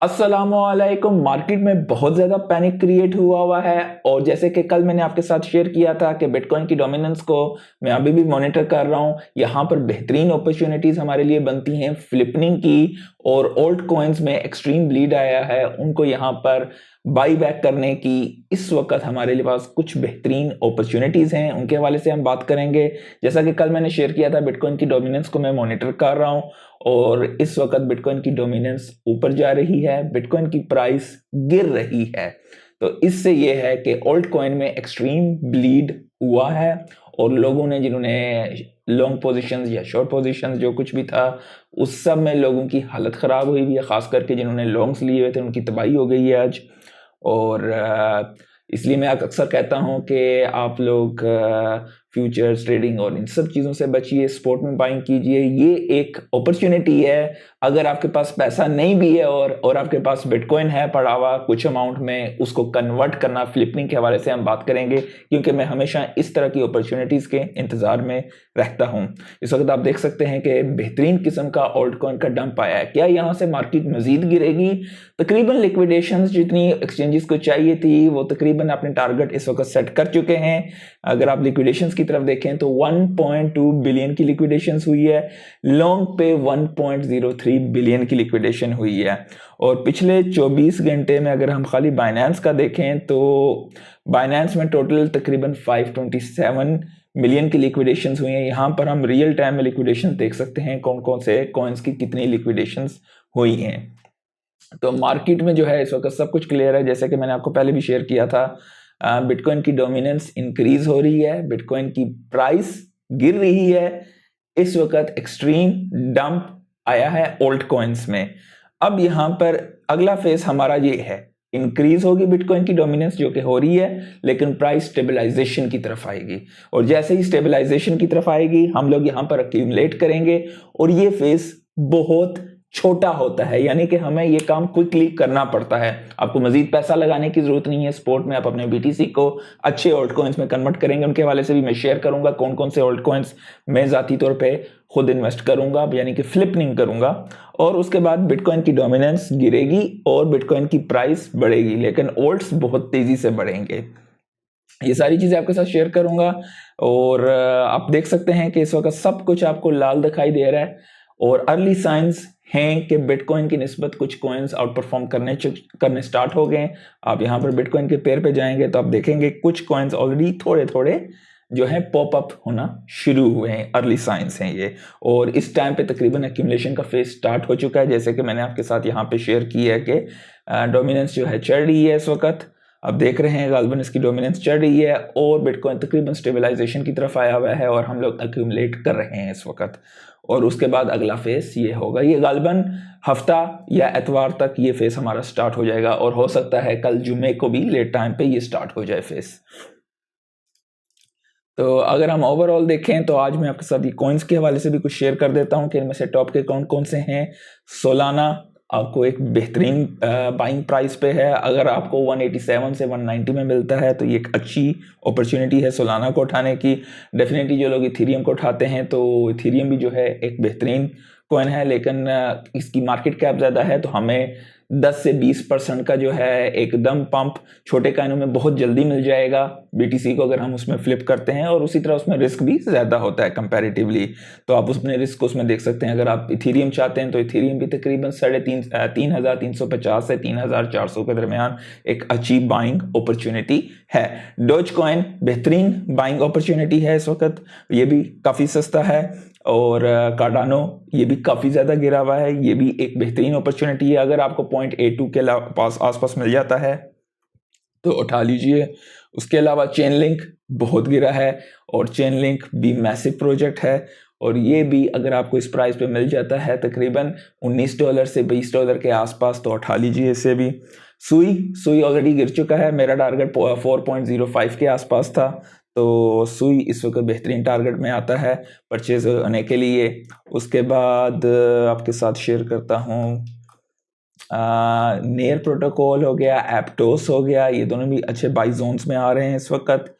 अस्सलामुअलैकुम। मार्केट में बहुत ज़्यादा पैनिक क्रिएट हुआ है और जैसे कि कल मैंने आपके साथ शेयर किया था कि बिटकॉइन की डोमिनेंस को मैं अभी भी मॉनिटर कर रहा हूँ। यहाँ पर बेहतरीन अपॉर्चुनिटीज़ हमारे लिए बनती हैं फ्लिपिंग की और ओल्ड कॉइन्स में एक्सट्रीम ब्लीड आया है उनको यहाँ पर बाई बैक करने की। इस वक्त हमारे लिए पास कुछ बेहतरीन अपॉर्चुनिटीज़ हैं, उनके हवाले से हम बात करेंगे। जैसा कि कल मैंने शेयर किया था, बिटकॉइन की डोमिनेंस को मैं मॉनिटर कर रहा हूँ और इस वक्त बिटकॉइन की डोमिनेंस ऊपर जा रही है, बिटकॉइन की प्राइस गिर रही है। तो इससे ये है कि ओल्ड कॉइन में एक्सट्रीम ब्लीड हुआ है और लोगों ने जिन्होंने लॉन्ग पोजीशंस या शॉर्ट पोजीशंस जो कुछ भी था उस सब में लोगों की हालत ख़राब हुई है, ख़ास करके जिन्होंने लॉन्ग्स लिए हुए थे उनकी तबाही हो गई है आज। और इसलिए मैं अक्सर कहता हूं कि आप लोग फ्यूचर्स ट्रेडिंग और इन सब चीज़ों से बचिए, स्पोर्ट में बाइंग कीजिए। ये एक अपॉर्चुनिटी है। अगर आपके पास पैसा नहीं भी है और आपके पास बिटकॉइन है पड़ा हुआ कुछ अमाउंट में, उसको कन्वर्ट करना फ्लिपिंग के हवाले से हम बात करेंगे, क्योंकि मैं हमेशा इस तरह की अपॉर्चुनिटीज़ के इंतज़ार में रहता हूं। इस वक्त आप देख सकते हैं कि बेहतरीन किस्म का ओल्ड कॉइन का डंप आया है। क्या यहाँ से मार्केट मजीद गिरेगी? तकरीबन लिक्विडेशंस जितनी एक्सचेंजेस को चाहिए थी वो तकरीबन अपने टारगेट इस वक्त सेट कर चुके हैं। अगर आप लिक्विडेशंस की तरफ देखें तो 1.2 बिलियन की लिक्विडेशंस हुई है, लॉन्ग पे 1.03 बिलियन की लिक्विडेशन हुई है। और पिछले 24 घंटे में अगर हम खाली बाइनेंस का देखें तो बाइनेंस में टोटल तकरीबन 527 मिलियन की लिक्विडेशंस हुई हैं। यहाँ पर हम रियल टाइम में लिक्विडेशन देख सकते हैं, कौन कौन से कॉइन्स की कितनी लिक्विडेशंस हुई हैं। तो मार्केट में जो है इस वक्त सब कुछ क्लियर है। जैसे कि मैंने आपको पहले भी शेयर किया था, बिटकॉइन की डोमिनेंस इंक्रीज हो रही है, बिटकॉइन की प्राइस गिर रही है। इस वक्त एक्सट्रीम डंप आया है ओल्ड कॉइन्स में। अब यहां पर अगला फेज हमारा ये है, इंक्रीज होगी बिटकॉइन की डोमिनेंस जो कि हो रही है, लेकिन प्राइस स्टेबलाइजेशन की तरफ आएगी। और जैसे ही स्टेबलाइजेशन की तरफ आएगी हम लोग यहां पर एक्यूमुलेट करेंगे और ये फेज बहुत छोटा होता है, यानी कि हमें ये काम क्विकली करना पड़ता है। आपको मजीद पैसा लगाने की जरूरत नहीं है स्पोर्ट में। आप अपने बीटीसी को अच्छे ओल्ड कॉइन्स में कन्वर्ट करेंगे, उनके हवाले से भी मैं शेयर करूंगा कौन कौन से ओल्ड कॉइन्स मैं जाती तौर पे खुद इन्वेस्ट करूंगा, यानी कि फ्लिपिंग करूंगा। और उसके बाद बिटकॉइन की डोमिनेंस गिरेगी और बिटकॉइन की प्राइस बढ़ेगी, लेकिन ओल्ड्स बहुत तेजी से बढ़ेंगे। ये सारी चीजें आपके साथ शेयर करूंगा। और आप देख सकते हैं कि इस वक्त सब कुछ आपको लाल दिखाई दे रहा है और अर्ली साइंस हैं कि बिटकॉइन की निस्बत कुछ कॉइन्स आउट परफॉर्म करने स्टार्ट हो गए। आप यहाँ पर बिटकॉइन के पेयर पे जाएंगे तो आप देखेंगे कुछ कॉइन्स ऑलरेडी थोड़े थोड़े जो है पॉप अप होना शुरू हुए हैं, अर्ली साइंस हैं ये। और इस टाइम पे तकरीबन एक्यूमुलेशन का फेज स्टार्ट हो चुका है। जैसे कि मैंने आपके साथ यहाँ पे शेयर किया है कि डोमिनेंस जो है चढ़ रही है इस वक्त। अब देख रहे हैं गालबन इसकी डोमिनेंस चढ़ रही है और बिटकॉइन तकरीबन स्टेबलाइजेशन की तरफ आया हुआ है और हम लोग एक्यूमुलेट कर रहे हैं इस वक्त। और उसके बाद अगला फेस ये होगा, ये गालबन हफ्ता या एतवार तक ये फेस हमारा स्टार्ट हो जाएगा और हो सकता है कल जुमे को भी लेट टाइम पे ये स्टार्ट हो जाए फेस। तो अगर हम ओवरऑल देखें तो आज मैं आपके साथ ये कॉइन्स के हवाले से भी कुछ शेयर कर देता हूं कि इनमें से टॉप के कौन कौन से हैं। सोलाना आपको एक बेहतरीन बाइंग प्राइस पे है। अगर आपको 187 से 190 में मिलता है तो ये एक अच्छी अपॉर्चुनिटी है सोलाना को उठाने की। डेफिनेटली जो लोग इथेरियम को उठाते हैं तो इथेरियम भी जो है एक बेहतरीन कॉइन है, लेकिन इसकी मार्केट कैप ज़्यादा है तो हमें 10 से 20% का जो है एकदम पंप छोटे कॉइनों में बहुत जल्दी मिल जाएगा बीटीसी को अगर हम उसमें फ्लिप करते हैं। और उसी तरह उसमें रिस्क भी ज़्यादा होता है कंपैरेटिवली, तो आप उसमें रिस्क उसमें देख सकते हैं। अगर आप इथेरियम चाहते हैं तो इथेरियम भी तकरीबन 3,350 से 3,400 के दरमियान एक अच्छी बाइंग अपॉर्चुनिटी है। डोज कॉइन बेहतरीन बाइंग अपॉर्चुनिटी है इस वक्त, ये भी काफ़ी सस्ता है। और कार्डानो ये भी काफ़ी ज़्यादा गिरा हुआ है, ये भी एक बेहतरीन अपॉर्चुनिटी है। अगर आपको 0.82 के पास आसपास मिल जाता है तो उठा लीजिए। उसके अलावा चेन लिंक बहुत गिरा है और चेन लिंक भी मैसिव प्रोजेक्ट है और ये भी अगर आपको इस प्राइस पे मिल जाता है तकरीबन $19 से $20 के आसपास तो उठा लीजिए इसे भी। सुई ऑलरेडी गिर चुका है, मेरा टारगेट 4.05 के आसपास था, तो सुई इस वक्त बेहतरीन टारगेट में आता है परचेज होने के लिए। उसके बाद आपके साथ शेयर करता हूँ नेयर प्रोटोकॉल हो गया, एप्टोस हो गया, ये दोनों भी अच्छे बाई जोन्स में आ रहे हैं इस वक्त।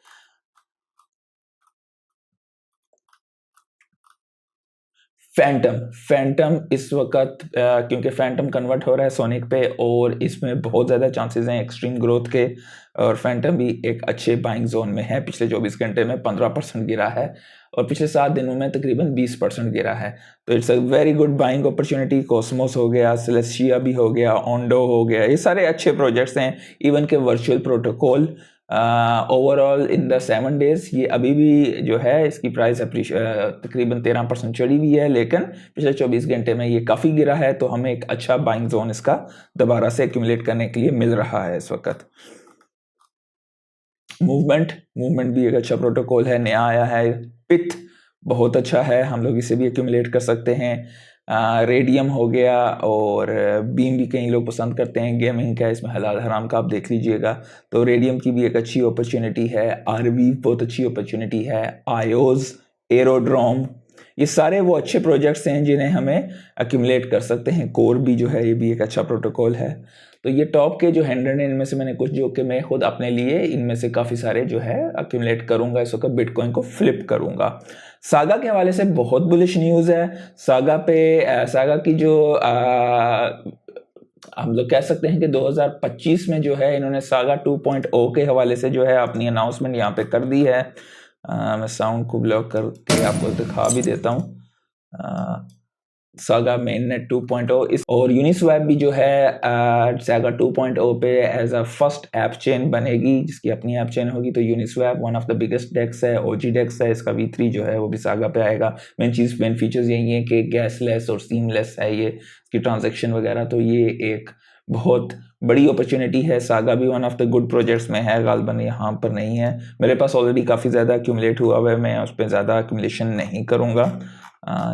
फैंटम फैंटम इस वक्त क्योंकि फैंटम कन्वर्ट हो रहा है सोनिक पे और इसमें बहुत ज़्यादा चांसेस हैं एक्सट्रीम ग्रोथ के, और फैंटम भी एक अच्छे बाइंग जोन में है। पिछले 24 घंटे में 15% गिरा है और पिछले 7 दिनों में तकरीबन 20% गिरा है। तो it's a very good buying opportunity. Cosmos हो गया, सेलेस्टिया भी हो गया, ओंडो हो गया, ये सारे अच्छे प्रोजेक्ट्स हैं। इवन के virtual protocol overall in the 7 days ये अभी भी जो है इसकी प्राइस तकरीबन 13% चढ़ी हुई है, लेकिन पिछले 24 घंटे में ये काफ़ी गिरा है। तो हमें एक अच्छा बाइंग जोन इसका दोबारा से एक्यूमुलेट करने के लिए मिल रहा है इस वक्त। मूवमेंट भी एक अच्छा प्रोटोकॉल है, नया आया है। पिथ बहुत अच्छा है, हम लोग इसे भी एक्यूमुलेट कर सकते हैं। रेडियम हो गया और बीम भी कई लोग पसंद करते हैं, गेमिंग का इसमें हलाल हराम का आप देख लीजिएगा। तो रेडियम की भी एक अच्छी अपॉर्चुनिटी है। आरवी बहुत अच्छी अपॉर्चुनिटी है। आयोज, एरोड्रोम, ये सारे वो अच्छे प्रोजेक्ट्स हैं जिन्हें हमें एक्यूमुलेट कर सकते हैं। कोर भी जो है ये भी एक अच्छा प्रोटोकॉल है। तो ये टॉप के जो 100 हैं इनमें से मैंने कुछ जो कि मैं खुद अपने लिए इनमें से काफ़ी सारे जो है एक्यूमुलेट करूंगा, इस वक्त बिटकॉइन को फ्लिप करूंगा। सागा के हवाले से बहुत बुलिश न्यूज़ है। सागा की जो हम लोग कह सकते हैं कि 2025 में जो है इन्होंने सागा 2.0 के हवाले से जो है अपनी अनाउंसमेंट यहाँ पे कर दी है। मैं साउंड को ब्लॉक करके आपको दिखा भी देता हूँ। सागा मेननेट 2.0 इस और यूनिस्वैप भी जो है सागा 2.0 पे as a first app chain बनेगी, जिसकी अपनी ऐप चेन होगी। तो Uniswap one of the biggest DEX है, ओजी डेक्स है, इसका V3 जो है वो भी सागा पे आएगा। मेन फीचर्स यही है कि गैसलेस और सीमलेस है ये इसकी ट्रांजेक्शन वगैरह। तो ये एक बहुत बड़ी अपॉर्चुनिटी है। सागा भी one of the good projects में है, गालबन यहाँ पर नहीं है। मेरे पास ऑलरेडी काफ़ी ज़्यादा एक्यूमुलेट हुआ है, मैं उस पर ज़्यादा एक्यूमुलेशन नहीं करूँगा।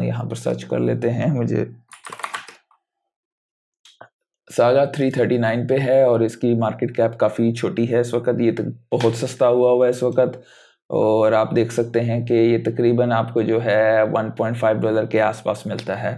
यहाँ पर सर्च कर लेते हैं। मुझे सागा 339 पे है और इसकी मार्केट कैप काफ़ी छोटी है इस वक्त। ये बहुत सस्ता हुआ है इस वक्त, और आप देख सकते हैं कि ये तकरीबन आपको जो है $1.5 के आसपास मिलता है।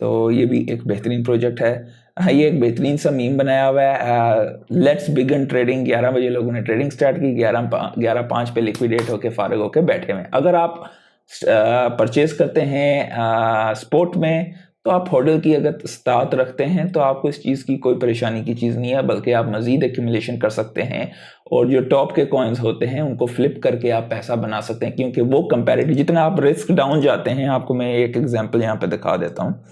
तो ये भी एक बेहतरीन प्रोजेक्ट है। हाँ, ये एक बेहतरीन सा मीम बनाया हुआ है, लेट्स बिगिन ट्रेडिंग। 11 बजे लोगों ने ट्रेडिंग स्टार्ट की, 11:05 पे लिक्विडेट होके फारिग होके बैठे हुए। अगर आप परचेज करते हैं स्पोर्ट में, तो आप होल्डर की अगर स्तात रखते हैं तो आपको इस चीज़ की कोई परेशानी की चीज़ नहीं है, बल्कि आप मज़ीद एक्यूमुलेशन कर सकते हैं और जो टॉप के कॉइन्स होते हैं उनको फ्लिप करके आप पैसा बना सकते हैं, क्योंकि वो कंपैरेटिव जितना आप रिस्क डाउन जाते हैं। आपको मैं एक एग्जांपल यहाँ पे दिखा देता हूँ।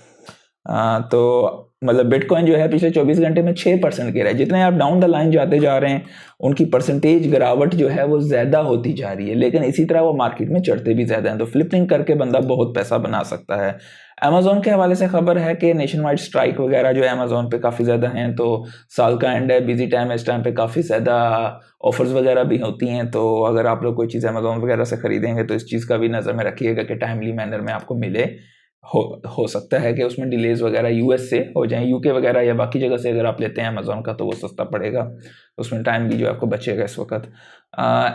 तो मतलब बिटकॉइन जो है पिछले 24 घंटे में 6% गिरा है। जितने आप डाउन द लाइन जाते जा रहे हैं उनकी परसेंटेज गिरावट जो है वो ज़्यादा होती जा रही है, लेकिन इसी तरह वो मार्केट में चढ़ते भी ज़्यादा हैं। तो फ्लिपिंग करके बंदा बहुत पैसा बना सकता है। अमेजोन के हवाले से खबर है कि नेशन वाइड स्ट्राइक वगैरह जो है अमेजोन पे काफ़ी ज़्यादा हैं। तो साल का एंड है, बिजी टाइम है, इस टाइम पे काफ़ी ज़्यादा ऑफर्स वगैरह भी होती हैं। तो अगर आप लोग कोई चीज़ अमेजोन वगैरह से खरीदेंगे तो इस चीज़ का भी नज़र में रखिएगा कि टाइमली मैनर में आपको मिले। हो सकता है कि उसमें डिलेज वगैरह यूएस से हो जाए, यूके वगैरह या बाकी जगह से अगर आप लेते हैं अमेजोन का तो वो सस्ता पड़ेगा, उसमें टाइम भी जो आपको बचेगा इस वक्त।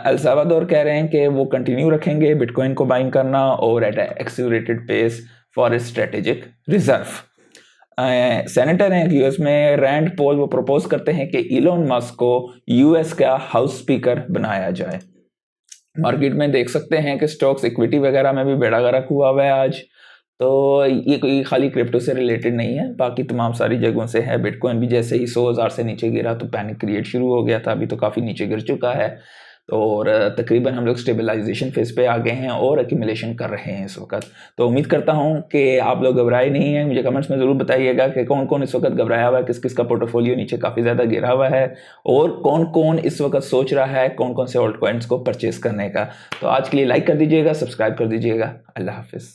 एल साल्वाडोर कह रहे हैं कि वो कंटिन्यू रखेंगे बिटकॉइन को बाइंग करना और at accelerated pace for strategic reserve. Senator हैं यूएस में, रैंड पॉल, वो प्रपोज करते हैं कि इलोन मस्क को यूएस का हाउस स्पीकर बनाया जाए। मार्केट में देख सकते हैं कि स्टॉक्स इक्विटी वगैरह में भी बेड़ा गर्क हुआ है आज। तो ये कोई खाली क्रिप्टो से रिलेटेड नहीं है, बाकी तमाम सारी जगहों से है। बिटकॉइन भी जैसे ही 100,000 से नीचे गिरा तो पैनिक क्रिएट शुरू हो गया था, अभी तो काफ़ी नीचे गिर चुका है। तो और तकरीबन हम लोग स्टेबलाइजेशन फेज पे आ गए हैं और एक्यूमुलेशन कर रहे हैं इस वक्त। तो उम्मीद करता हूं कि आप लोग घबराए नहीं हैं। मुझे कमेंट्स में ज़रूर बताइएगा कि कौन कौन इस वक्त घबराया हुआ है, किस किस का पोर्टफोलियो नीचे काफ़ी ज़्यादा गिरा हुआ है, और कौन कौन इस वक्त सोच रहा है कौन कौन से ऑल्ट कॉइन्स को परचेज करने का। तो आज के लिए लाइक कर दीजिएगा, सब्सक्राइब कर दीजिएगा। अल्लाह हाफिज़।